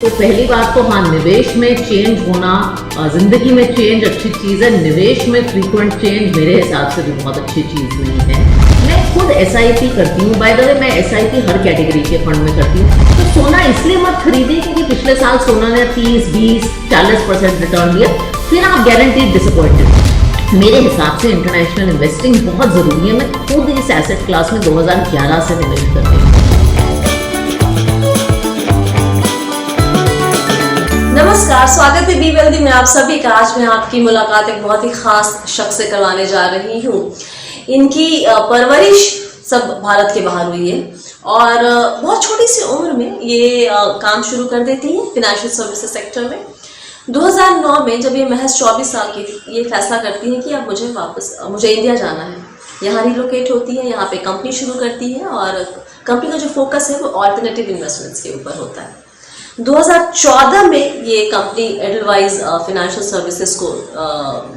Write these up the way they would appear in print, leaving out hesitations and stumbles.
तो पहली बात तो हाँ, निवेश में चेंज होना, जिंदगी में चेंज अच्छी चीज़ है। निवेश में फ्रीक्वेंट चेंज मेरे हिसाब से भी बहुत अच्छी चीज़ नहीं है। मैं खुद SIP करती हूँ। बाय द वे, मैं SIP हर कैटेगरी के फंड में करती हूँ। तो सोना इसलिए मत खरीदें क्योंकि पिछले साल सोना ने 30, 20, 40% रिटर्न दिया, फिर आप गारंटीड डिसअपॉइंटेड। मेरे हिसाब से इंटरनेशनल इन्वेस्टिंग बहुत ज़रूरी है। मैं खुद इस एसेट क्लास में 2011 से निवेश करती हूँ। नमस्कार, स्वागत है बी वेल्दी में आप सभी का। आज मैं आपकी मुलाकात एक बहुत ही खास शख्स से करवाने जा रही हूँ। इनकी परवरिश सब भारत के बाहर हुई है और बहुत छोटी सी उम्र में ये काम शुरू कर देती है फिनेंशियल सर्विसेज सेक्टर में। 2009 में जब ये महज 24 साल की थी, ये फैसला करती है कि अब मुझे इंडिया जाना है। यहाँ रिलोकेट होती है, यहाँ पे कंपनी शुरू करती है और कंपनी का जो फोकस है वो ऑल्टरनेटिव इन्वेस्टमेंट्स के ऊपर होता है। 2014 में ये कंपनी एडलवाइज फाइनेंशियल सर्विसेज को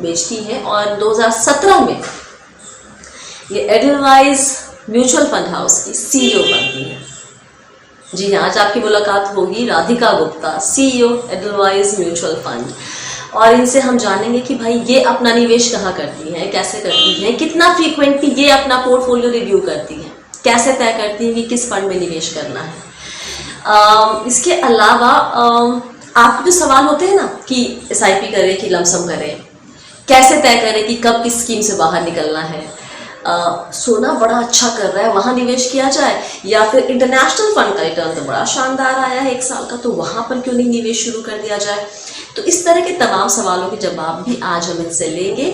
बेचती है और 2017 में ये एडलवाइज म्यूचुअल फंड हाउस की CEO बनती है। जी हाँ, आज आपकी मुलाकात होगी Radhika Gupta, CEO Edelweiss mutual fund, और इनसे हम जानेंगे कि भाई ये अपना निवेश कहाँ करती हैं, कैसे करती हैं, कितना फ्रीक्वेंटली ये अपना पोर्टफोलियो रिव्यू करती हैं, कैसे तय करती हैं कि किस फंड में निवेश करना है। इसके अलावा आपके जो सवाल होते हैं ना कि SIP करें कि लमसम करें, कैसे तय करें कि कब किस स्कीम से बाहर निकलना है, सोना बड़ा अच्छा कर रहा है वहाँ निवेश किया जाए, या फिर इंटरनेशनल फंड का रिटर्न तो बड़ा शानदार आया है 1 साल का, तो वहाँ पर क्यों नहीं निवेश शुरू कर दिया जाए। तो इस तरह के तमाम सवालों के जवाब भी आज हम इनसे लेंगे।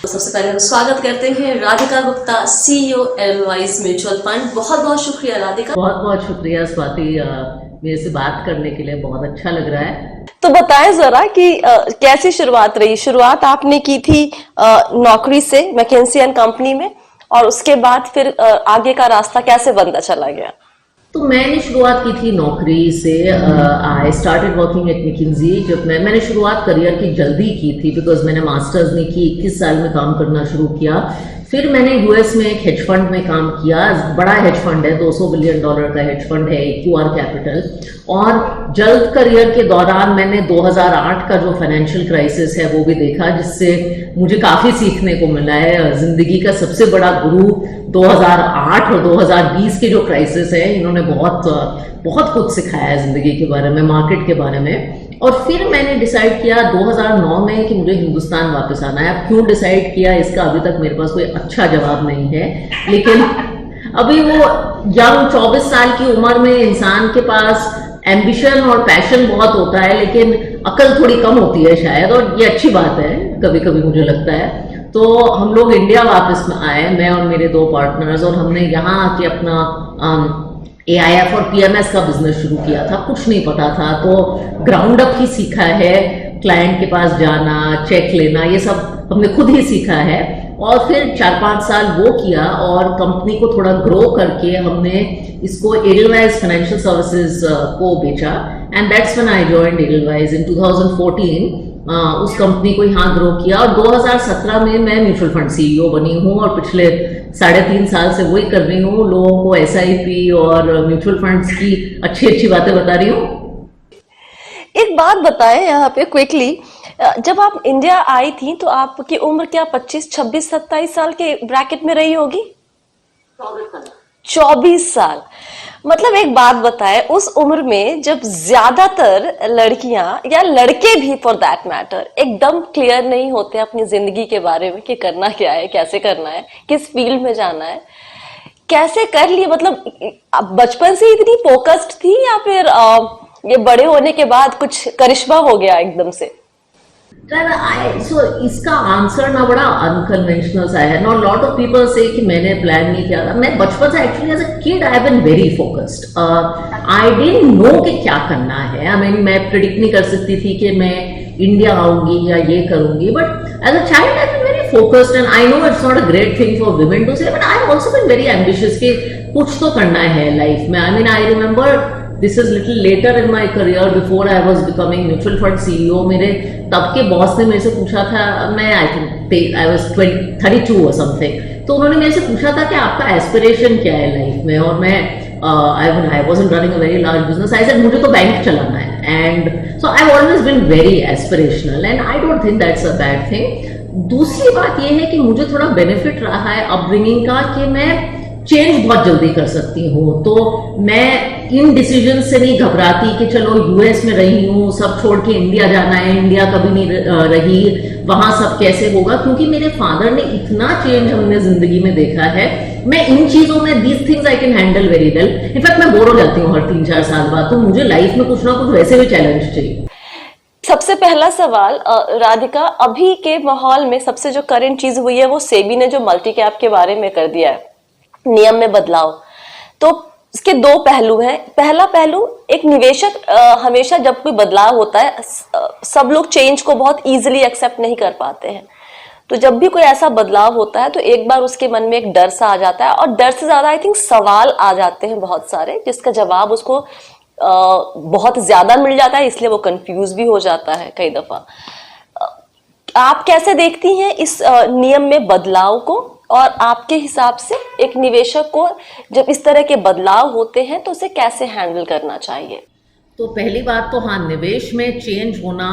तो सबसे पहले हम स्वागत करते हैं Radhika Gupta, CEO Edelweiss mutual fund. बहुत बहुत शुक्रिया राधिका। बहुत बहुत शुक्रिया स्वाति, मेरे से बात करने के लिए बहुत अच्छा लग रहा है। तो बताएं जरा कि कैसी शुरुआत रही। शुरुआत आपने की थी नौकरी से मैकेंसी एंड कंपनी में, और उसके बाद फिर आगे का रास्ता कैसे बनता चला गया। तो मैंने शुरुआत की थी नौकरी से। I started working at McKinsey। जब मैंने शुरुआत करियर की जल्दी की थी बिकॉज मैंने मास्टर्स नहीं की, 21 साल में काम करना शुरू किया। फिर मैंने US में एक हेज फंड में काम किया। बड़ा हेज फंड है, $200 बिलियन का हेज फंड है, QR कैपिटल। और जल्द करियर के दौरान मैंने 2008 का जो फाइनेंशियल क्राइसिस है वो भी देखा, जिससे मुझे काफ़ी सीखने को मिला है। जिंदगी का सबसे बड़ा गुरु 2008 और 2020 के जो क्राइसिस है, इन्होंने बहुत कुछ सिखाया है जिंदगी के बारे में, मार्केट के बारे में। और फिर मैंने डिसाइड किया 2009 में कि मुझे हिंदुस्तान वापस आना है। अब क्यों डिसाइड किया इसका अभी तक मेरे पास कोई अच्छा जवाब नहीं है, लेकिन अभी वो यंग 24 साल की उम्र में इंसान के पास एम्बिशन और पैशन बहुत होता है, लेकिन अकल थोड़ी कम होती है शायद, और ये अच्छी बात है कभी कभी मुझे लगता है। तो हम लोग इंडिया वापस में आए, मैं और मेरे 2 पार्टनर्स, और हमने यहाँ आके अपना AIF और PMS का बिजनेस शुरू किया था। कुछ नहीं पता था, तो ग्राउंड अप ही सीखा है। क्लाइंट के पास जाना, चेक लेना, ये सब हमने खुद ही सीखा है। और फिर 4-5 साल वो किया और कंपनी को थोड़ा ग्रो करके हमने इसको एडलवाइज फाइनेंशियल सर्विसेज को बेचा, and that's when I joined Edelweiss in 2014। उस कंपनी को यहाँ ग्रो किया और 2017 में मैं म्यूचुअल फंड CEO बनी हूँ और पिछले 3.5 साल से वही कर रही हूँ। लोगों को SIP और म्यूचुअल फंड्स की अच्छी बातें बता रही हूँ। एक बात बताएं यहाँ पे क्विकली, जब आप इंडिया आई थी तो आपकी उम्र क्या 25, 26, 27 साल के ब्रैकेट में रही होगी? 24 साल। मतलब एक बात बताएं, उस उम्र में जब ज्यादातर लड़कियां या लड़के भी फॉर दैट मैटर एकदम क्लियर नहीं होते अपनी जिंदगी के बारे में कि करना क्या है, कैसे करना है, किस फील्ड में जाना है, कैसे कर लिए? मतलब बचपन से इतनी फोकस्ड थी या फिर ये बड़े होने के बाद कुछ करिश्मा हो गया एकदम से? So, इसका आंसर ना बड़ा अनकन्वेंशनल सा है। नॉट लॉट ऑफ पीपल से कि मैंने प्लान नहीं किया था। मैं बचपन से actually as a kid I have been very focused. I didn't know कि क्या करना है। आई मीन मैं प्रेडिक्ट नहीं कर सकती थी कि मैं इंडिया आऊंगी या ये करूंगी, but as a child I been very focused, and I know it's not a great thing for women to say, but I have also been very ambitious कि कुछ तो करना है लाइफ में। I mean I remember this is little later in my career, before I was becoming mutual fund CEO। मेरे तब के boss ने मेरे से पूछा था, मैं आई थिंक आई वॉज 32 और समथिंग, तो उन्होंने मेरे से पूछा था कि आपका एस्पिरेशन क्या है लाइफ में, और मैं I wasn't running a very large business. I said मुझे तो बैंक चलाना है, and so I've always been very aspirational and I don't think that's a bad thing. दूसरी बात ये है कि मुझे थोड़ा बेनिफिट रहा है अपब्रिंगिंग का कि मैं चेंज बहुत जल्दी कर सकती हूँ, तो मैं इन डिसीजन से नहीं घबराती कि चलो यूएस में रही हूँ, सब छोड़ के इंडिया जाना है, इंडिया कभी नहीं रही, वहां सब कैसे होगा, क्योंकि मेरे फादर ने इतना चेंज हमने जिंदगी में देखा है। मैं इन चीजों में these things I can handle very well. In fact मैं बोर हो जाती हूँ हर 3-4 साल बाद, तो मुझे लाइफ में कुछ ना कुछ वैसे भी चैलेंज चाहिए। सबसे पहला सवाल राधिका, अभी के माहौल में सबसे जो करंट चीज हुई है वो सेबी ने जो मल्टी कैप के बारे में कर दिया है, नियम में बदलाव। तो इसके दो पहलू हैं। पहला पहलू, एक निवेशक हमेशा जब कोई बदलाव होता है, सब लोग चेंज को बहुत इजीली एक्सेप्ट नहीं कर पाते हैं, तो जब भी कोई ऐसा बदलाव होता है तो एक बार उसके मन में एक डर सा आ जाता है, और डर से ज्यादा आई थिंक सवाल आ जाते हैं बहुत सारे, जिसका जवाब उसको बहुत ज्यादा मिल जाता है, इसलिए वो कंफ्यूज भी हो जाता है कई दफा। आप कैसे देखती हैं इस नियम में बदलाव को, और आपके हिसाब से एक निवेशक को जब इस तरह के बदलाव होते हैं तो उसे कैसे हैंडल करना चाहिए? तो पहली बात तो हाँ, निवेश में चेंज होना,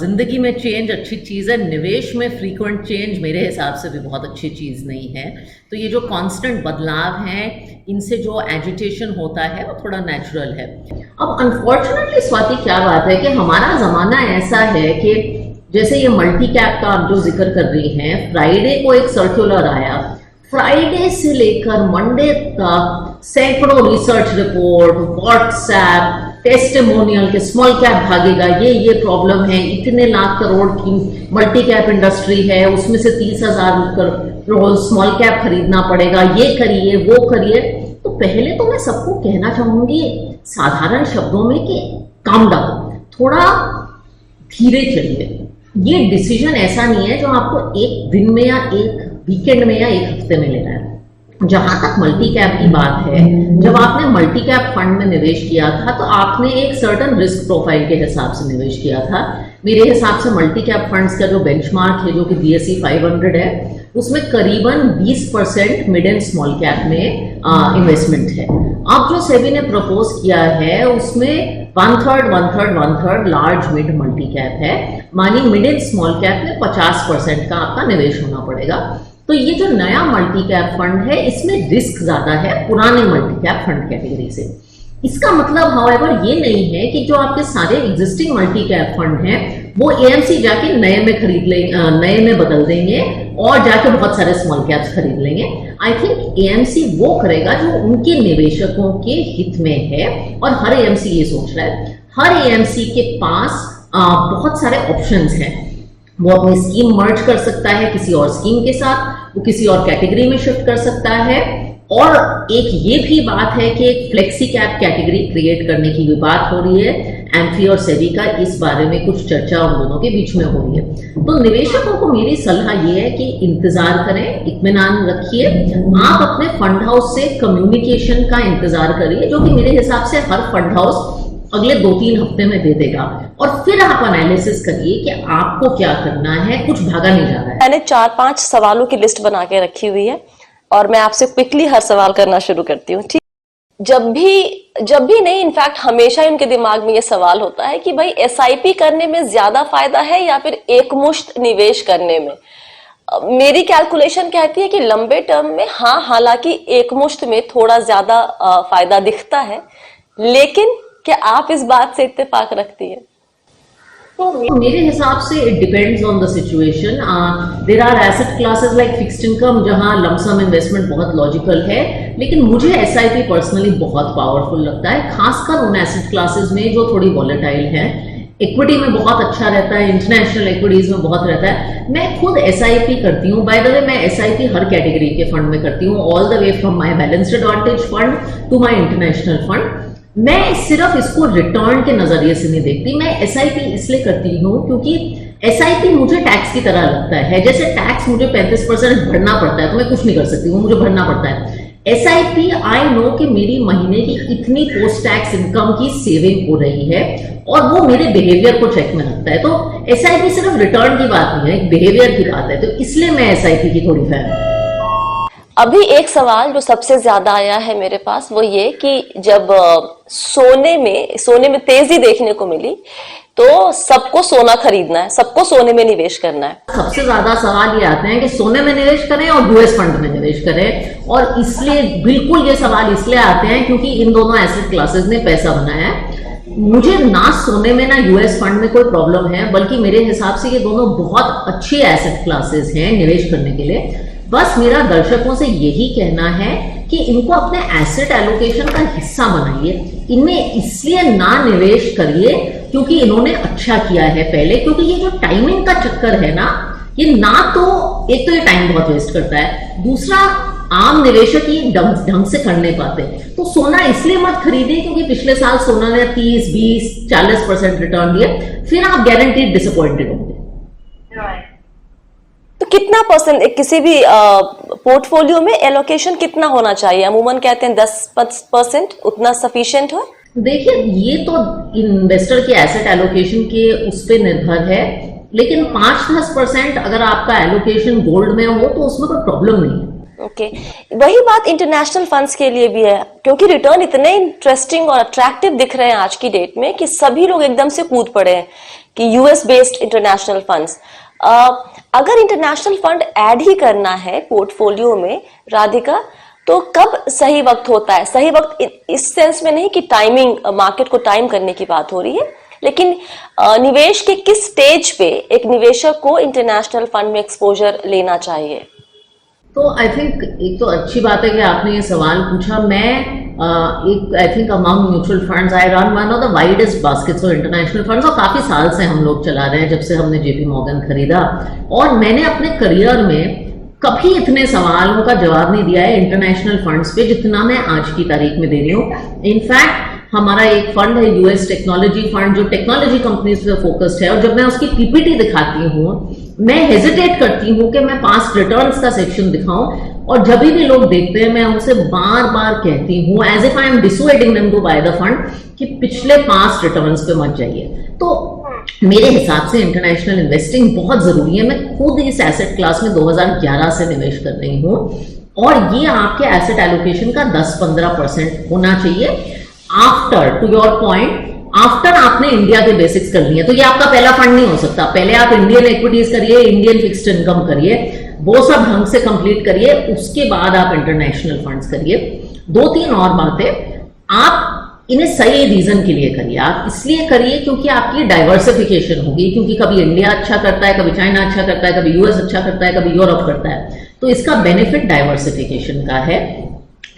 जिंदगी में चेंज अच्छी चीज़ है। निवेश में फ्रीक्वेंट चेंज मेरे हिसाब से भी बहुत अच्छी चीज़ नहीं है। तो ये जो कांस्टेंट बदलाव हैं, इनसे जो एजिटेशन होता है वो थोड़ा नेचुरल है। अब अनफॉर्चुनेटली स्वाति, क्या बात है कि हमारा ज़माना ऐसा है कि जैसे ये मल्टी कैप का आप जो जिक्र कर रही हैं, फ्राइडे को एक सर्कुलर आया, फ्राइडे से लेकर मंडे तक सैकड़ों रिसर्च रिपोर्ट, व्हाट्सएप, टेस्टिमोनियल के स्मॉल कैप भागेगा, ये प्रॉब्लम है, इतने लाख करोड़ की मल्टी कैप इंडस्ट्री है, उसमें से 30,000 करोड़ स्मॉल कैप खरीदना पड़ेगा, ये करिए वो करिए। तो पहले तो मैं सबको कहना चाहूंगी साधारण शब्दों में कि काम डाउन, थोड़ा धीरे चलिए। ये डिसीजन ऐसा नहीं है जो आपको एक दिन में या एक वीकेंड में या एक हफ्ते में लेना है। जहां तक मल्टी कैप की बात है, जब आपने मल्टी कैप फंड में निवेश किया था तो आपने एक सर्टन रिस्क प्रोफाइल के हिसाब से निवेश किया था। मेरे हिसाब से मल्टी कैप फंड्स का जो बेंचमार्क है, जो कि BSE 500 है, उसमें करीबन 20% मिड एंड स्मॉल कैप में इन्वेस्टमेंट है। अब जो सेबी ने प्रपोज किया है उसमें 1/3 लार्ज मिड मल्टी कैप है, मानी मिड एंड स्मॉल कैप में 50% का आपका निवेश होना पड़ेगा। तो ये जो नया मल्टी कैप फंड है, इसमें रिस्क ज्यादा है पुराने मल्टी कैप फंड कैटेगरी से। इसका मतलब हाउएवर ये नहीं है कि जो आपके सारे एग्जिस्टिंग मल्टी कैप फंड हैं वो AMC जाके नए में खरीद लेंगे, नए में बदल देंगे और जाके बहुत सारे स्मॉल कैप्स खरीद लेंगे। आई थिंक AMC वो करेगा जो उनके निवेशकों के हित में है, और हर AMC ये सोच रहा है। हर AMC के पास बहुत सारे ऑप्शंस हैं। वो अपनी स्कीम मर्ज कर सकता है किसी और स्कीम के साथ, वो किसी और कैटेगरी में शिफ्ट कर सकता है, और एक ये भी बात है कि एक फ्लेक्सी कैप कैटेगरी क्रिएट करने की भी बात हो रही है। एम्फी और सेबी का इस बारे में कुछ चर्चा उन दोनों के बीच में हो रही है। तो निवेशकों को मेरी सलाह ये है कि इंतजार करें, इत्मीनान रखिए। आप अपने फंड हाउस से कम्युनिकेशन का इंतजार करिए, जो कि मेरे हिसाब से हर फंड हाउस अगले 2-3 हफ्ते में दे देगा, और फिर आप एनालिसिस करिए कि आपको क्या करना है, कुछ भागा नहीं जा रहा है। मैंने 4-5 सवालों की लिस्ट बना के रखी हुई है, और मैं आपसे क्विकली हर सवाल करना शुरू करती हूँ, ठीक? जब भी नहीं, इनफैक्ट हमेशा उनके दिमाग में ये सवाल होता है कि भाई SIP करने में ज्यादा फायदा है या फिर एकमुश्त निवेश करने में। मेरी कैलकुलेशन कहती है कि लंबे टर्म में हाँ, हालांकि एकमुश्त में थोड़ा ज्यादा फायदा दिखता है, लेकिन क्या आप इस बात से इत्तेफाक रखती है? तो मेरे हिसाब से it depends on the situation. There are asset classes like fixed income जहां लमसम इन्वेस्टमेंट बहुत लॉजिकल है, लेकिन मुझे SIP पर्सनली बहुत पावरफुल लगता है, खासकर उन एसेट क्लासेस में जो थोड़ी वॉलेटाइल है। इक्विटी में बहुत अच्छा रहता है, इंटरनेशनल इक्विटीज में बहुत रहता है। मैं खुद SIP करती हूँ। बाय द वे, मैं SIP हर कैटेगरी के फंड में करती हूँ, all the way from my balanced advantage fund to my international fund. मैं सिर्फ इसको रिटर्न के नजरिए से नहीं देखती। मैं SIP इसलिए करती हूँ क्योंकि SIP मुझे टैक्स की तरह लगता है। जैसे टैक्स मुझे 35% भरना पड़ता है, तो मैं कुछ नहीं कर सकती हूँ, मुझे भरना पड़ता है। SIP आई नो कि मेरी महीने की इतनी पोस्ट टैक्स इनकम की सेविंग हो रही है, और वो मेरे बिहेवियर को चेक में रखता है। तो SIP सिर्फ रिटर्न की बात नहीं है, एक बिहेवियर की बात है। तो इसलिए मैं SIP की थोड़ी फैन हूँ। अभी एक सवाल जो सबसे ज्यादा आया है मेरे पास वो ये कि जब सोने में तेजी देखने को मिली तो सबको सोना खरीदना है, सबको सोने में निवेश करना है। सबसे ज्यादा सवाल ये आते हैं कि सोने में निवेश करें और यूएस फंड में निवेश करें, और इसलिए बिल्कुल ये सवाल इसलिए आते हैं क्योंकि इन दोनों एसेट क्लासेस ने पैसा बनाया है। मुझे ना सोने में ना यूएस फंड में कोई प्रॉब्लम है, बल्कि मेरे हिसाब से ये दोनों बहुत अच्छी एसेट क्लासेस हैं निवेश करने के लिए। बस मेरा दर्शकों से यही कहना है कि इनको अपने एसेट एलोकेशन का हिस्सा बनाइए, इनमें इसलिए ना निवेश करिए क्योंकि इन्होंने अच्छा किया है पहले, क्योंकि ये जो टाइमिंग का चक्कर है ना, ये ना तो एक तो ये टाइम बहुत वेस्ट करता है, दूसरा आम निवेशक ये ढंग से कर नहीं पाते। तो सोना इसलिए मत खरीदिए क्योंकि पिछले साल सोना ने 30, 20, 40% रिटर्न दिए, फिर आप गारंटीड डिसअपॉइंटेड होंगे। तो कितना परसेंट किसी भी पोर्टफोलियो में एलोकेशन कितना होना चाहिए? अमूमन कहते हैं 10% उतना सफिशिएंट हो। देखिए, ये तो इन्वेस्टर के एसेट एलोकेशन के उस पर निर्भर है, लेकिन 5-10% अगर आपका एलोकेशन गोल्ड में हो तो उसमें कोई प्रॉब्लम नहीं है। ओके, वही बात इंटरनेशनल फंड्स के लिए भी है, क्योंकि रिटर्न इतने इंटरेस्टिंग और अट्रैक्टिव दिख रहे हैं आज की डेट में कि सभी लोग एकदम से कूद पड़े हैं कि यूएस बेस्ड इंटरनेशनल फंड्स। अगर इंटरनेशनल फंड ऐड ही करना है पोर्टफोलियो में राधिका, तो कब सही वक्त होता है? सही वक्त इस सेंस में नहीं कि टाइमिंग, मार्केट को टाइम करने की बात हो रही है, लेकिन निवेश के किस स्टेज पे एक निवेशक को इंटरनेशनल फंड में एक्सपोजर लेना चाहिए? तो आई थिंक एक तो अच्छी बात है कि आपने ये सवाल पूछा। मैं I think among mutual funds I run one of the widest baskets of international funds, और काफी साल से हम लोग चला रहे हैं, जब से हमने जेपी मॉर्गन खरीदा। और मैंने अपने करियर में कभी इतने सवालों का जवाब नहीं दिया है इंटरनेशनल फंड्स पे जितना मैं आज की तारीख में दे रही हूँ। इनफैक्ट हमारा एक फंड है यूएस टेक्नोलॉजी फंड, जो टेक्नोलॉजी कंपनीज पे फोकस्ड है, और जब मैं उसकी पीपीटी दिखाती हूँ मैं हेजिटेट करती हूँ कि मैं पास्ट रिटर्न्स का सेक्शन दिखाऊं, और जब भी लोग देखते हैं मैं उनसे बार बार कहती हूँ as if I am dissuading them to buy the fund कि पिछले पास्ट रिटर्न्स पे मत जाइए। तो मेरे हिसाब से इंटरनेशनल इन्वेस्टिंग बहुत जरूरी है। मैं खुद इस एसेट क्लास में 2011 से निवेश कर रही हूँ, और ये आपके एसेट एलोकेशन का 10-15% होना चाहिए after, to your point, after आपने इंडिया के बेसिक्स कर लिए। तो ये आपका पहला फंड नहीं हो सकता। पहले आप इंडियन इक्विटीज करिए, इंडियन फिक्स्ड इनकम करिए, वो सब ढंग से कंप्लीट करिए, उसके बाद आप इंटरनेशनल फंड्स करिए। 2-3 और बातें, आप इन्हें सही रीजन के लिए करिए। आप इसलिए करिए क्योंकि आपकी डाइवर्सिफिकेशन होगी, क्योंकि कभी इंडिया अच्छा करता है, कभी चाइना अच्छा करता है, कभी यूएस अच्छा करता है, कभी यूरोप करता है। तो इसका बेनिफिट डाइवर्सिफिकेशन का है,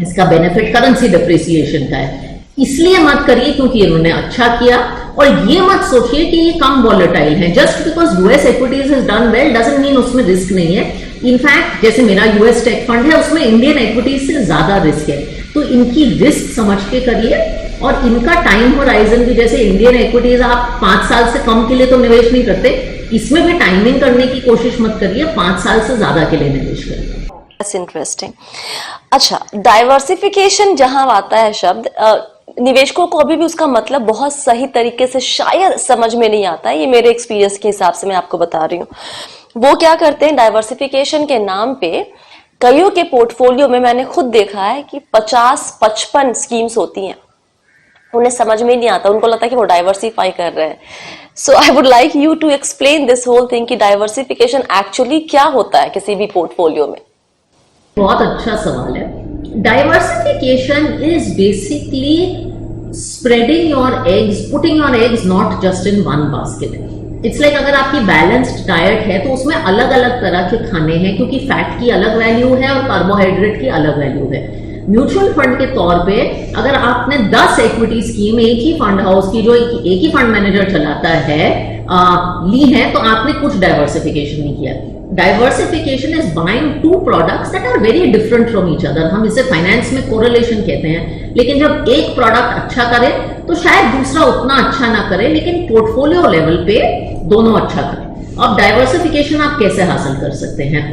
इसका बेनिफिट करेंसी डिप्रिसिएशन का है। इसलिए मत करिए क्योंकि इन्होंने अच्छा किया, और ये मत सोचिए कि ये कम वॉलेटाइल है। Just because US equities is done well doesn't mean उसमें रिस्क नहीं है। इनफैक्ट जैसे मेरा यूएस टेक फंड है, उसमें इंडियन इक्विटीज से ज्यादा रिस्क है। तो इनकी रिस्क समझ के करिए, और इनका टाइम होराइजन भी, जैसे इंडियन इक्विटीज आप 5 साल से कम के लिए तो निवेश नहीं करते, इसमें भी टाइमिंग करने की कोशिश मत करिए, 5 साल से ज्यादा के लिए निवेश करिए। That's interesting. अच्छा, डाइवर्सिफिकेशन जहां आता है शब्द, निवेशकों को अभी भी उसका मतलब बहुत सही तरीके से शायद समझ में नहीं आता है। ये मेरे एक्सपीरियंस के हिसाब से मैं आपको बता रही हूँ। वो क्या करते हैं, डाइवर्सिफिकेशन के नाम पे कईयों के पोर्टफोलियो में मैंने खुद देखा है कि 50-55 स्कीम्स होती हैं। उन्हें समझ में नहीं आता, उनको लगता है कि वो डाइवर्सिफाई कर रहे हैं। So I would like you to explain this whole thing कि डाइवर्सिफिकेशन एक्चुअली क्या होता है किसी भी पोर्टफोलियो में। बहुत अच्छा सवाल है। Diversification is basically spreading your eggs, putting your eggs not just in one basket. It's like अगर आपकी बैलेंस्ड डाइट है तो उसमें अलग अलग तरह के खाने हैं, क्योंकि फैट की अलग वैल्यू है और कार्बोहाइड्रेट की अलग वैल्यू है। म्यूचुअल फंड के तौर पे अगर आपने 10 इक्विटी स्कीम एक ही फंड हाउस की, जो एक ही फंड मैनेजर चलाता है, ली है, तो आपने कुछ डाइवर्सिफिकेशन नहीं किया। Diversification is buying 2 products that are very different from each other. हम इसे फाइनेंस में कोरिलेशन कहते हैं, लेकिन जब एक प्रोडक्ट अच्छा करे तो शायद दूसरा उतना अच्छा ना करे, लेकिन पोर्टफोलियो लेवल पे दोनों अच्छा करें। अब डाइवर्सिफिकेशन आप कैसे हासिल कर सकते हैं?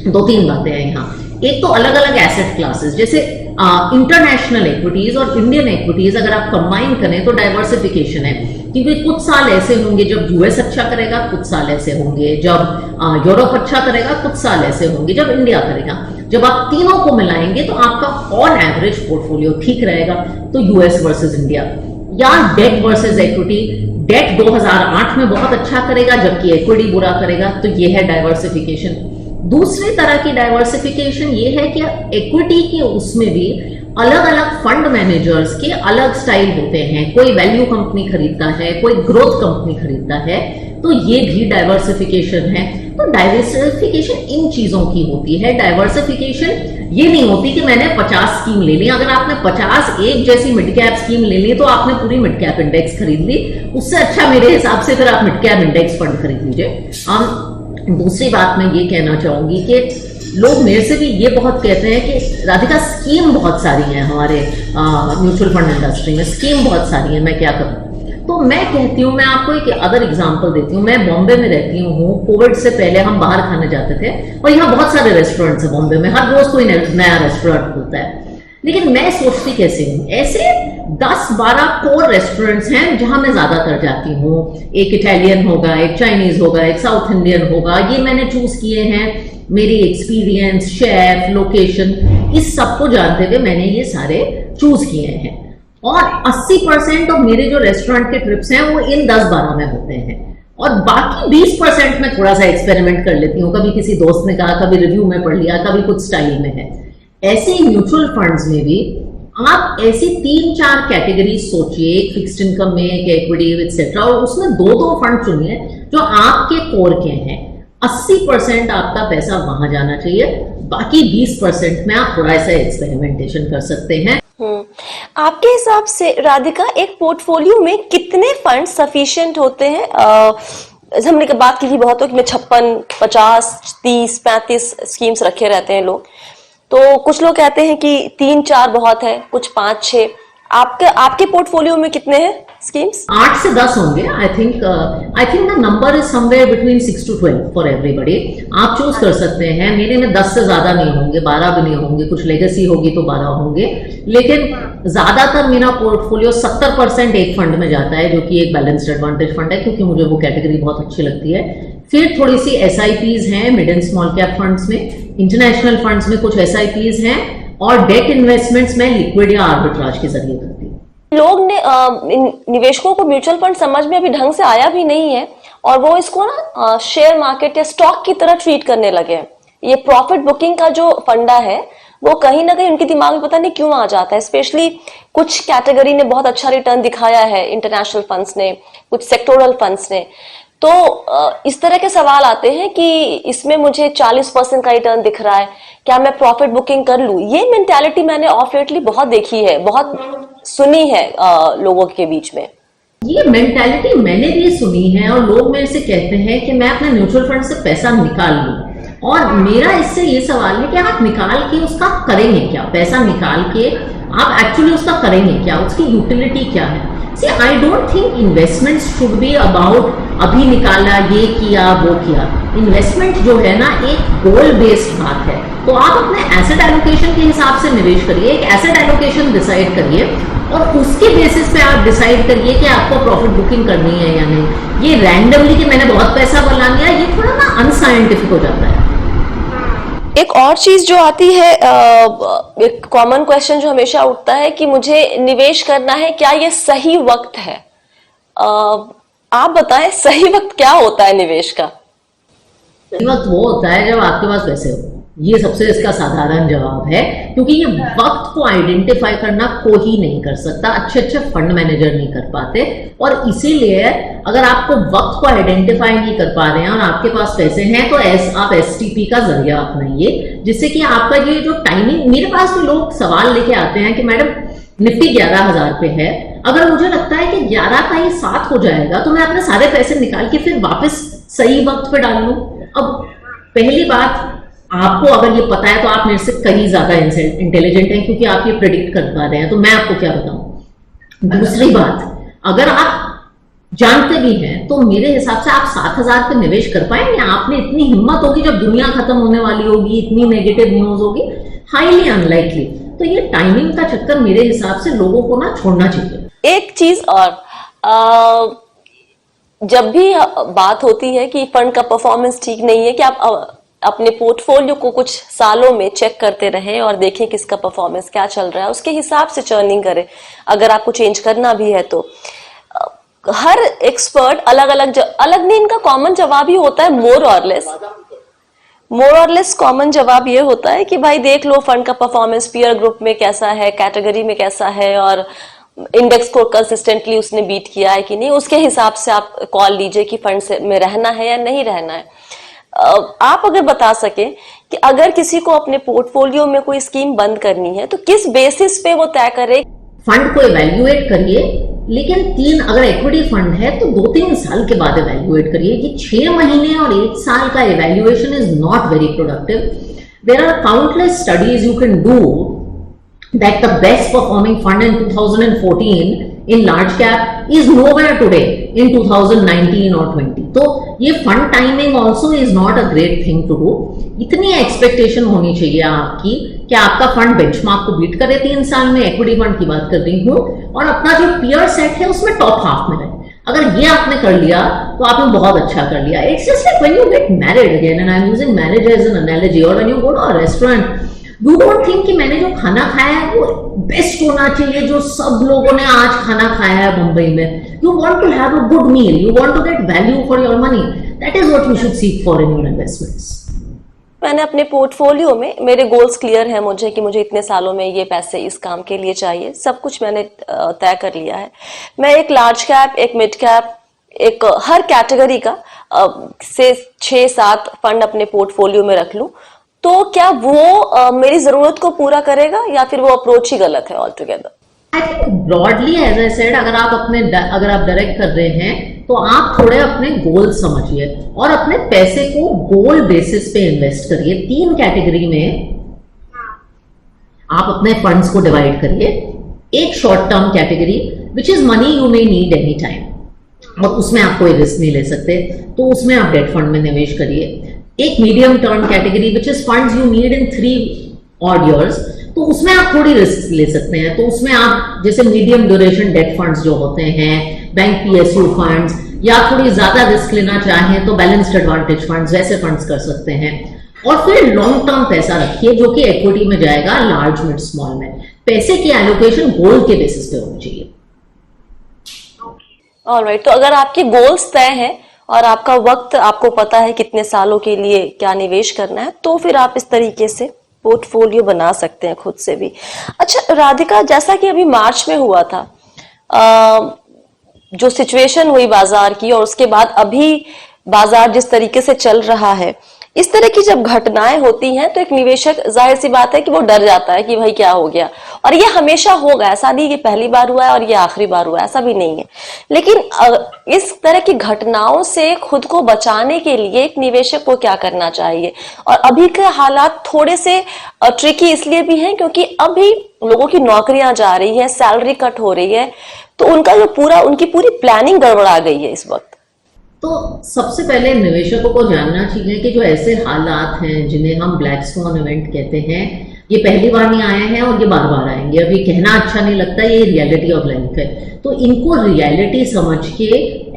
2-3 बातें हैं यहाँ। एक तो अलग अलग एसेट क्लासेस, जैसे इंटरनेशनल इक्विटीज और इंडियन इक्विटीज अगर आप कंबाइन करें तो डाइवर्सिफिकेशन है, क्योंकि कुछ साल ऐसे होंगे जब यूएस अच्छा करेगा, कुछ साल ऐसे होंगे जब यूरोप अच्छा करेगा, कुछ साल ऐसे होंगे जब इंडिया करेगा। जब आप तीनों को मिलाएंगे तो आपका ऑन एवरेज पोर्टफोलियो ठीक रहेगा। तो यूएस वर्सेस इंडिया या डेट वर्सेस इक्विटी, डेट 2008 में बहुत अच्छा करेगा जबकि इक्विटी बुरा करेगा, तो ये है डाइवर्सिफिकेशन। दूसरी तरह की डाइवर्सिफिकेशन ये है कि इक्विटी के उसमें भी अलग अलग फंड मैनेजर्स के अलग स्टाइल होते हैं, कोई वैल्यू कंपनी खरीदता है, कोई ग्रोथ कंपनी खरीदता है, तो ये भी डाइवर्सिफिकेशन है। तो डाइवर्सिफिकेशन इन चीजों की होती है। डाइवर्सिफिकेशन ये नहीं होती कि मैंने 50 स्कीम ले ली, अगर आपने 50 एक जैसी मिड कैप स्कीम ले ली तो आपने पूरी मिड कैप इंडेक्स खरीद ली, उससे अच्छा मेरे हिसाब से फिर आप मिड कैप इंडेक्स फंड खरीद लीजिए। दूसरी बात मैं ये कहना चाहूंगी कि लोग मेरे से भी ये बहुत कहते हैं कि राधिका स्कीम बहुत सारी है हमारे म्यूचुअल फंड इंडस्ट्री में, स्कीम बहुत सारी है, मैं क्या करूं। तो मैं कहती हूँ, मैं आपको एक अदर एग्जांपल देती हूँ। मैं बॉम्बे में रहती हूँ, कोविड से पहले हम बाहर खाने जाते थे और यहाँ बहुत सारे रेस्टोरेंट्स हैं बॉम्बे में, हर रोज कोई नया रेस्टोरेंट खुलता है। लेकिन मैं सोचती कैसे हूँ, ऐसे 10-12 कोर रेस्टोरेंट्स हैं जहां मैं ज्यादातर जाती हूँ। एक इटालियन होगा, एक चाइनीज होगा, एक साउथ इंडियन होगा, ये मैंने चूज किए हैं। मेरी एक्सपीरियंस, शेफ, लोकेशन, इस सबको जानते हुए मैंने ये सारे चूज किए हैं। और 80% ऑफ मेरे जो रेस्टोरेंट के ट्रिप्स हैं वो इन 10-12 में होते हैं, और बाकी 20% में थोड़ा सा एक्सपेरिमेंट कर लेती हूँ। कभी किसी दोस्त ने कहा, कभी रिव्यू में पढ़ लिया, कभी कुछ स्टाइल में है। ऐसे ही म्यूचुअल फंड्स में भी आप ऐसी 3-4 कैटेगरी सोचिए, एक फिक्स्ड इनकम में, एक इक्विटी एक्सेट्रा, और उसमें 2-2 फंड चुनिए जो आपके कोर के हैं। 80% आपका पैसा वहां जाना चाहिए, बाकी 20% में आप थोड़ा सा एक्सपेरिमेंटेशन कर सकते हैं। आपके हिसाब से राधिका, एक पोर्टफोलियो में कितने फंड सफिशिएंट होते हैं? हमने बात की थी बहुत हो कि में 56, 50, 30, 35 स्कीम्स रखे रहते हैं लोग, तो कुछ लोग कहते हैं कि 3-4 बहुत है, कुछ 5-6। आपके पोर्टफोलियो में कितने हैं स्कीम्स? 8 से 10 होंगे। I think the number is somewhere between 6 to 12 for everybody. आप चूज कर सकते हैं। मेरे में 10 से ज्यादा नहीं होंगे, 12 भी नहीं होंगे, कुछ लेगेसी होगी तो 12 होंगे, लेकिन ज्यादातर मेरा पोर्टफोलियो 70% एक फंड में जाता है, जो कि एक बैलेंस्ड एडवांटेज फंड है, क्योंकि मुझे वो कैटेगरी बहुत अच्छी लगती है। फिर थोड़ी सी SIPs हैं mid and small cap funds में, इंटरनेशनल फंड्स में कुछ SIPs हैं, और डेट इन्वेस्टमेंट्स में लिक्विड या आर्बिट्राज के जरिए करती हूँ। लोग ने निवेशकों को म्यूचुअल फंड समझ में अभी ढंग से आया भी नहीं है, और वो इसको ना शेयर मार्केट या स्टॉक की तरह ट्रीट करने लगे हैं। ये प्रॉफिट बुकिंग का जो फंडा है वो कहीं ना कहीं उनके दिमाग में पता नहीं क्यों आ जाता है। स्पेशली कुछ कैटेगरी ने बहुत अच्छा रिटर्न दिखाया है, इंटरनेशनल फंड्स ने, कुछ सेक्टोरल फंड्स ने। तो इस तरह के सवाल आते हैं कि इसमें मुझे 40% का रिटर्न दिख रहा है, क्या मैं प्रॉफिट बुकिंग कर लूं? ये मेंटालिटी मैंने ऑफ लेटली बहुत देखी है, बहुत सुनी है लोगों के बीच में। ये मेंटालिटी मैंने भी सुनी है, और लोग मेरे से कहते हैं कि मैं अपने म्यूचुअल फंड से पैसा निकाल लूं, और मेरा इससे ये सवाल है कि आप निकाल के उसका करेंगे क्या? पैसा निकाल के आप एक्चुअली उसका करेंगे क्या? उसकी यूटिलिटी क्या है? See, I don't think investments should be about अभी निकाला, ये किया, वो किया। इन्वेस्टमेंट जो है ना, एक गोल बेस्ड बात है। तो आप अपने एसेट एलोकेशन के हिसाब से निवेश करिए, एक एसेट एलोकेशन डिसाइड करिए, और उसके बेसिस पे आप डिसाइड करिए कि आपको प्रॉफिट बुकिंग करनी है या नहीं। ये रैंडमली कि मैंने बहुत पैसा बना लिया, ये थोड़ा ना अनसाइंटिफिक हो जाता है। एक और चीज जो आती है, एक कॉमन क्वेश्चन जो हमेशा उठता है कि मुझे निवेश करना है, क्या ये सही वक्त है? आप बताएं, सही वक्त क्या होता है निवेश का? सही वक्त वो होता है जब आपके पास पैसे हो। ये सबसे इसका साधारण जवाब है, क्योंकि ये वक्त को आइडेंटिफाई करना कोई नहीं कर सकता, अच्छे फंड मैनेजर नहीं कर पाते। और इसीलिए अगर आपको वक्त को आइडेंटिफाई नहीं कर पा रहे हैं और आपके पास पैसे हैं, तो आप STP का जरिया अपनाइए, जिससे कि आपका ये जो टाइमिंग, मेरे पास भी लोग सवाल लेके आते हैं कि मैडम निफ्टी 11,000 पे है, अगर मुझे लगता है कि 11 का ही 7 हो जाएगा तो मैं अपने सारे पैसे निकाल के फिर वापस सही वक्त पे डाल लूं। अब पहली बात, आपको अगर ये पता है तो आप मेरे से कहीं ज्यादा इंटेलिजेंट हैं, क्योंकि आप ये प्रेडिक्ट कर पा रहे हैं, तो मैं आपको क्या बताऊं। दूसरी बात, अगर आप जानते भी हैं तो मेरे हिसाब से आप 7,000 पे निवेश कर पाएंगे? आपने इतनी हिम्मत होगी जब दुनिया खत्म होने वाली होगी, इतनी नेगेटिव न्यूज होगी? Highly unlikely. तो ये टाइमिंग का चक्कर मेरे हिसाब से लोगों को ना छोड़ना चाहिए। एक चीज और, जब भी बात होती है कि फंड का परफॉर्मेंस ठीक नहीं है, कि आप अपने पोर्टफोलियो को कुछ सालों में चेक करते रहें और देखें किसका परफॉर्मेंस क्या चल रहा है, उसके हिसाब से चर्निंग करें। अगर आपको चेंज करना भी है तो हर एक्सपर्ट अलग अलग नहीं, इनका कॉमन जवाब ही होता है मोर और लेस कॉमन जवाब ये होता है कि भाई देख लो फंड का परफॉर्मेंस पीयर ग्रुप में कैसा है, कैटेगरी में कैसा है, और इंडेक्स को कंसिस्टेंटली उसने बीट किया है कि नहीं, उसके हिसाब से आप कॉल लीजिए कि फंड में रहना है या नहीं रहना है। आप अगर बता सके कि अगर किसी को अपने पोर्टफोलियो में कोई स्कीम बंद करनी है तो किस बेसिस पे वो तय करे? फंड को इवेल्युएट करिए, लेकिन अगर इक्विटी फंड है तो 2-3 साल के बाद इवेल्युएट करिए। कि 6 महीने और 1 साल का evaluation is not very productive. There are countless studies you can do that the best performing fund in 2014 in large cap is nowhere today in 2019 or 20. तो ये fund timing also is not a great thing to do. इतनी expectation होनी चाहिए आपकी कि आपका fund benchmark को beat करे 3 साल में। इक्विटी फंड की बात कर रही हूँ, और अपना जो पीयर सेट है उसमें टॉप हाफ में रहे। अगर ये आपने कर लिया तो आपने बहुत अच्छा कर लिया। It's just like when you get married again, and I'm using marriage as an analogy, or when you go to a restaurant, you don't think कि मैंने जो खाना खाया है वो बेस्ट होना चाहिए जो सब लोगों ने आज खाना खाया है मुंबई में। You want to have a good meal, you want to get value for your money. That is what you should seek for in your investments. मैंने अपने पोर्टफोलियो में मेरे गोल्स क्लियर है मुझे कि मुझे इतने सालों में ये पैसे इस काम के लिए चाहिए, सब कुछ मैंने तय कर लिया है। मैं एक लार्ज कैप, एक मिड कैप, एक हर कैटेगरी का से 6-7 फंड अपने पोर्टफोलियो में रख लूं, तो क्या वो मेरी जरूरत को पूरा करेगा या फिर वो अप्रोच ही गलत है all together? I think broadly as I said, अगर आप डायरेक्ट कर रहे हैं तो आप थोड़े अपने गोल समझिए और अपने पैसे को गोल बेसिस पे इन्वेस्ट करिए। 3 कैटेगरी में आप अपने फंड्स को डिवाइड करिए। एक short term category which is money you may need any time, और उसमें आप कोई रिस्क नहीं ले सकते, तो उसमें आप डेट फंड में निवेश करिए। एक medium term category which is funds you need in 3 odd years, तो उसमें आप थोड़ी रिस्क ले सकते हैं। तो उसमें आप जैसे मीडियम ड्यूरेशन डेट फंड्स जो होते हैं, बैंक पीएसयू फंड्स, या थोड़ी ज्यादा रिस्क लेना चाहें तो बैलेंस्ड एडवांटेज फंड्स, वैसे फंड्स कर सकते हैं। और फिर लॉन्ग टर्म पैसा रखिए जो कि इक्विटी में जाएगा, लार्ज मिड स्मॉल में। पैसे की एलोकेशन गोल के बेसिस पे होनी चाहिए। ऑलराइट, तो अगर आपके गोल्स तय हैं और आपका वक्त आपको पता है कितने सालों के लिए क्या निवेश करना है, तो फिर आप इस तरीके से पोर्टफोलियो बना सकते हैं खुद से भी। अच्छा राधिका, जैसा कि अभी मार्च में हुआ था, जो सिचुएशन हुई बाजार की और उसके बाद अभी बाजार जिस तरीके से चल रहा है, इस तरह की जब घटनाएं होती हैं तो एक निवेशक जाहिर सी बात है कि वो डर जाता है कि भाई क्या हो गया। और ये हमेशा होगा, ऐसा नहीं कि पहली बार हुआ है और ये आखिरी बार हुआ है, ऐसा भी नहीं है। लेकिन इस तरह की घटनाओं से खुद को बचाने के लिए एक निवेशक को क्या करना चाहिए? और अभी के हालात थोड़े से ट्रिकी इसलिए भी हैं क्योंकि अभी लोगों की नौकरियां जा रही है, सैलरी कट हो रही है, तो उनका जो उनकी पूरी प्लानिंग गड़बड़ा गई है इस वक्त। तो सबसे पहले निवेशकों को जानना चाहिए कि जो ऐसे हालात हैं जिन्हें हम ब्लैक स्वॉन इवेंट कहते हैं, ये पहली बार नहीं आए हैं और ये बार बार आएंगे। अभी कहना अच्छा नहीं लगता, ये रियलिटी ऑफ लाइफ है। तो इनको रियलिटी समझ के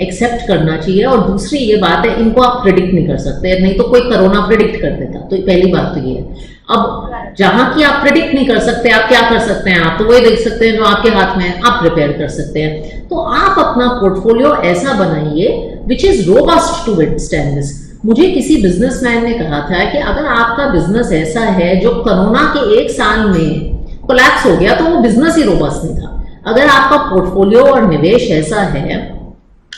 एक्सेप्ट करना चाहिए। और दूसरी ये बात है, इनको आप प्रिडिक्ट नहीं कर सकते, नहीं तो कोई कोरोना प्रिडिक्ट कर देता। तो पहली बात तो ये है। अब जहां की आप प्रिडिक्ट नहीं कर सकते, आप क्या कर सकते हैं? आप तो वही देख सकते हैं जो आपके हाथ में है, आप प्रिपेयर कर सकते हैं। तो आप अपना पोर्टफोलियो ऐसा बनाइए which is robust to withstand this. मुझे किसी बिजनेसमैन ने कहा था कि अगर आपका बिजनेस ऐसा है जो कोरोना के 1 साल में कोलैप्स हो गया, तो वो बिजनेस ही रोबस्ट नहीं था। अगर आपका पोर्टफोलियो और निवेश ऐसा है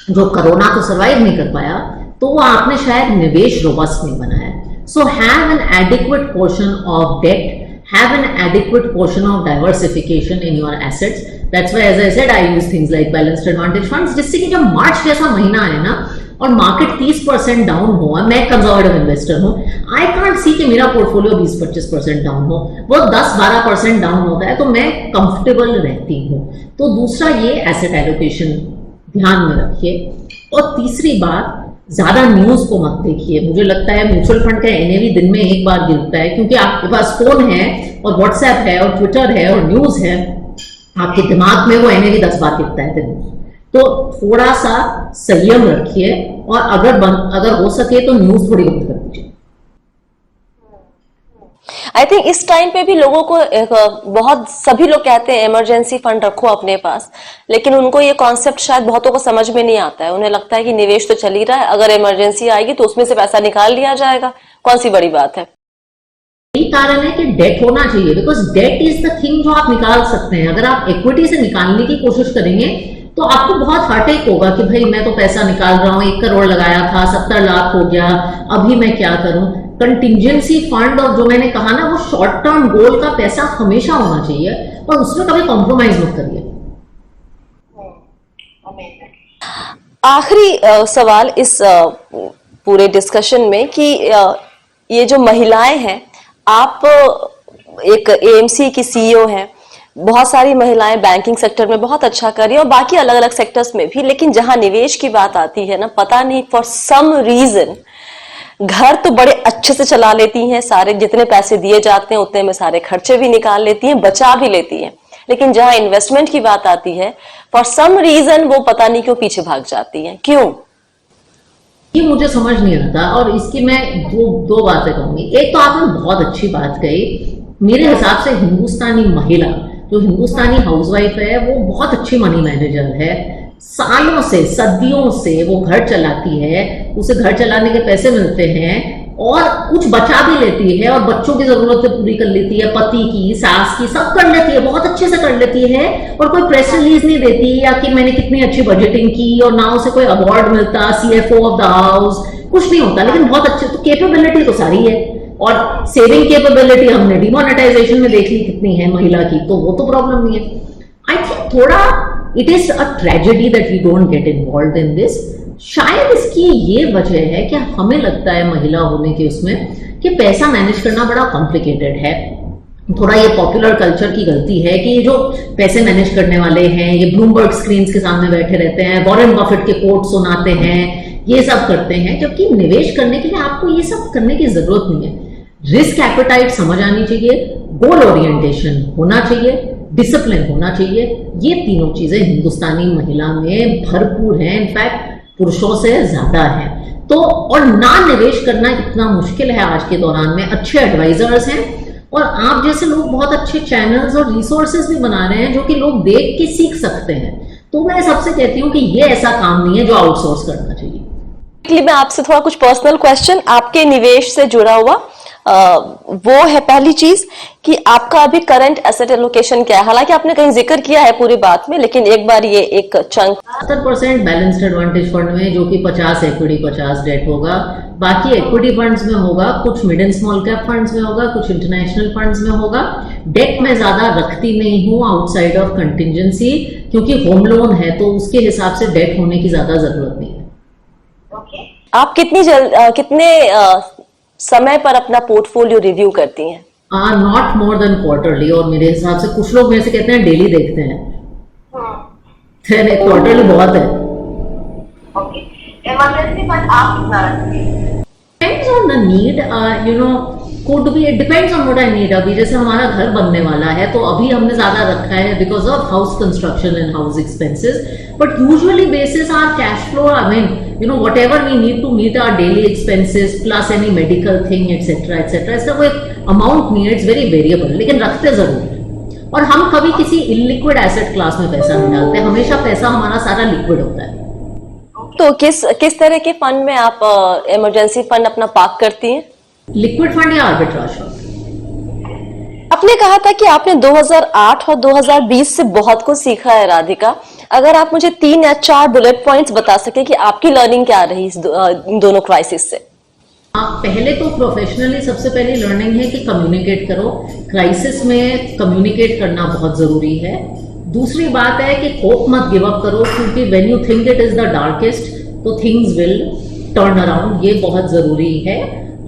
जो कोरोना को सर्वाइव नहीं कर पाया, तो वो आपने शायद निवेश रोबस्ट नहीं बनाया। So have an adequate portion of debt, have an adequate portion of diversification in your assets. That's why as I said I use things like balanced advantage funds, जिससे कि जब मार्च जैसा महीना है ना और मार्केट 30% डाउन हो, मैं कंजर्वेटिव इन्वेस्टर हूँ, आई कांट सी कि मेरा पोर्टफोलियो 20-25% डाउन हो, वो 10-12% डाउन होता है तो मैं कंफर्टेबल रहती हूँ। तो दूसरा ये एसेट एलोकेशन ध्यान में रखिए। और तीसरी बात, ज्यादा न्यूज को मत देखिए। मुझे लगता है म्यूचुअल फंड का एनएवी दिन में 1 बार गिरता है, क्योंकि आपके पास फोन है और व्हाट्सएप है और ट्विटर है और न्यूज है, आपके दिमाग में वो एनएवी 10 बार गिरता है दिन में। तो थोड़ा सा संयम रखिए और अगर हो सके तो न्यूज थोड़ी बंद कर दीजिए। आई थिंक इस टाइम पे भी लोगों को बहुत सभी लोग कहते हैं इमरजेंसी फंड रखो अपने पास, लेकिन उनको ये कॉन्सेप्ट शायद बहुतों को समझ में नहीं आता है। उन्हें लगता है कि निवेश तो चल ही रहा है, अगर इमरजेंसी आएगी तो उसमें से पैसा निकाल लिया जाएगा, कौन सी बड़ी बात है। यही कारण है कि डेट होना चाहिए, because debt is the thing जो आप निकाल सकते हैं। अगर आप इक्विटी से निकालने की कोशिश करेंगे तो आपको बहुत हार्टेक होगा कि भाई मैं तो पैसा निकाल रहा हूं, 1 करोड़ लगाया था, 70 लाख हो गया, अभी मैं क्या करूं। कंटिजेंसी फंड और जो मैंने कहा ना, वो शॉर्ट टर्म गोल का पैसा हमेशा होना चाहिए और उसमें कभी कॉम्प्रोमाइज मत करिए। आखिरी सवाल इस पूरे डिस्कशन में कि ये जो महिलाएं हैं, आप एक एएमसी की सीईओ हैं, बहुत सारी महिलाएं बैंकिंग सेक्टर में बहुत अच्छा कर रही हैं और बाकी अलग अलग सेक्टर्स में भी, लेकिन जहां निवेश की बात आती है ना, पता नहीं फॉर सम रीजन घर तो बड़े अच्छे से चला लेती हैं, सारे जितने पैसे दिए जाते हैं उतने में सारे खर्चे भी निकाल लेती हैं, बचा भी लेती हैं, लेकिन जहां इन्वेस्टमेंट की बात आती है फॉर सम रीजन वो पता नहीं क्यों पीछे भाग जाती हैं। क्यों? ये मुझे समझ नहीं आता और इसकी मैं दो बातें कहूंगी। एक तो आपने बहुत अच्छी बात कही, मेरे हिसाब से हिंदुस्तानी महिला जो हिंदुस्तानी हाउसवाइफ है वो बहुत अच्छी मनी मैनेजर है। सालों से, सदियों से वो घर चलाती है, उसे घर चलाने के पैसे मिलते हैं और कुछ बचा भी लेती है और बच्चों की जरूरतें पूरी कर लेती है, पति की, सास की, सब कर लेती है, बहुत अच्छे से कर लेती है और कोई प्रेस रिलीज नहीं देती या कि मैंने कितनी अच्छी बजटिंग की और ना उसे कोई अवार्ड मिलता, सीएफओ ऑफ द हाउस, कुछ नहीं होता, लेकिन बहुत अच्छे। तो कैपेबिलिटी तो सारी है और सेविंग कैपेबिलिटी हमने डिमोनेटाइजेशन में देख ली कितनी है महिला की, तो वो तो प्रॉब्लम नहीं है। आई थिंक थोड़ा it is a tragedy that we don't get involve in this. शायद इसकी ये वजह है कि हमें लगता है महिला होने के उसमें कि पैसा मैनेज करना बड़ा कॉम्प्लिकेटेड है। थोड़ा ये पॉपुलर कल्चर की गलती है कि ये जो पैसे मैनेज करने वाले हैं ये ब्लूमबर्ग स्क्रीन्स के सामने बैठे रहते हैं, वॉरेन बफेट के कोट सुनाते हैं, ये सब करते हैं, जबकि निवेश करने के लिए आपको ये सब करने की जरूरत नहीं है। रिस्क एपेटाइट समझ आनी चाहिए, गोल ओरिएंटेशन होना चाहिए, डिसिप्लिन होना चाहिए। ये तीनों चीजें हिंदुस्तानी महिला में भरपूर हैं, इनफैक्ट पुरुषों से ज्यादा है। तो और ना निवेश करना इतना मुश्किल है आज के दौरान में। अच्छे एडवाइजर्स हैं और आप जैसे लोग बहुत अच्छे चैनल्स और रिसोर्सेज भी बना रहे हैं जो कि लोग देख के सीख सकते हैं। तो मैं सबसे कहती हूँ कि ये ऐसा काम नहीं है जो आउटसोर्स करना चाहिए। मैं आपसे थोड़ा कुछ पर्सनल क्वेश्चन आपके निवेश से जुड़ा हुआ वो है, पहली चीज कि आपका अभी करंट एसेट एलोकेशन क्या है? हालांकि आपने कहीं जिक्र किया है पूरी बात में, लेकिन एक बार ये एक चंक 70% बैलेंस्ड एडवांटेज फंड में, जो कि 50 इक्विटी 50 डेट होगा। बाकी इक्विटी फंड्स में होगा, कुछ mid and small cap funds में होगा, कुछ इंटरनेशनल फंड्स में होगा। डेट में ज्यादा रखती नहीं हूं आउटसाइड ऑफ कंटिजेंसी, क्योंकि होम लोन है तो उसके हिसाब से डेट होने की ज्यादा जरूरत नहीं है। आप कितने समय पर अपना पोर्टफोलियो रिव्यू करती हैं? नॉट मोर देन क्वार्टरली, और मेरे हिसाब से कुछ लोग मेरे से कहते हैं डेली देखते हैं, क्वार्टरली बहुत है। इमरजेंसी फंड आप कितना रखते हैं? Depends on the need, could be, it depends on what I need। अभी जैसे हमारा घर बनने वाला है तो अभी हमने ज्यादा रखा है because of house construction and house expenses, but usually basis our cash flow, I mean whatever we need to meet our daily expenses plus any medical thing etc, इसका कोई अमाउंट नहीं है, इट्स वेरी वेरिएबल, लेकिन रखते जरूर है। और हम कभी किसी इलिक्विड एसेट क्लास में पैसा नहीं डालते, हमेशा पैसा हमारा सारा लिक्विड होता है। तो किस तरह के फंड में आप इमरजेंसी फंड अपना पार्क करती हैं? लिक्विड फंड या आर्बिट्राज फंड? आपने कहा था कि आपने 2008 और 2020 से बहुत कुछ सीखा है राधिका। अगर आप मुझे 3 या 4 बुलेट पॉइंट्स बता सके कि आपकी लर्निंग क्या रही इन दोनों क्राइसिस से। पहले तो प्रोफेशनली सबसे पहली लर्निंग है कि कम्युनिकेट करो। क्राइसिस में कम्युनिकेट करना बहुत जरूरी है। दूसरी बात है कि होप मत गिव अप करो, क्योंकि when you think it is the darkest तो थिंग्स विल टर्न अराउंड, ये बहुत जरूरी है।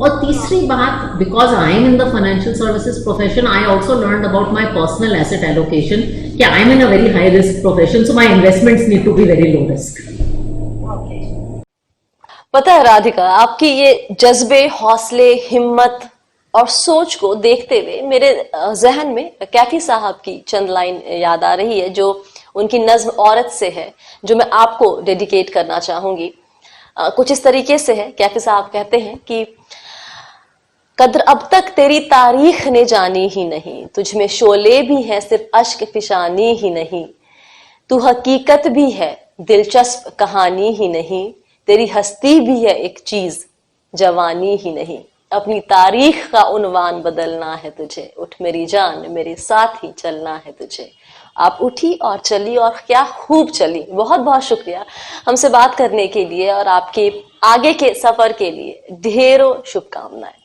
और तीसरी बात, because I am in the financial services profession, I also learn about my personal asset allocation कि I am in a very high risk profession, so my investments need to be very low risk. पता है राधिका, आपकी ये जज्बे, हौसले, हिम्मत और सोच को देखते हुए मेरे जहन में कैफी साहब की चंद लाइन याद आ रही है, जो उनकी नज्म औरत से है, जो मैं आपको डेडिकेट करना चाहूंगी। कुछ इस तरीके से है। कैफी साहब कहते हैं कि कद्र अब तक तेरी तारीख ने जानी ही नहीं, तुझ में शोले भी हैं सिर्फ अश्क फिशानी ही नहीं, तू हकीकत भी है दिलचस्प कहानी ही नहीं, तेरी हस्ती भी है एक चीज जवानी ही नहीं, अपनी तारीख का उन्वान बदलना है तुझे, उठ मेरी जान मेरे साथ ही चलना है तुझे। आप उठी और चली और क्या खूब चली। बहुत बहुत शुक्रिया हमसे बात करने के लिए और आपके आगे के सफर के लिए ढेरों शुभकामनाएं।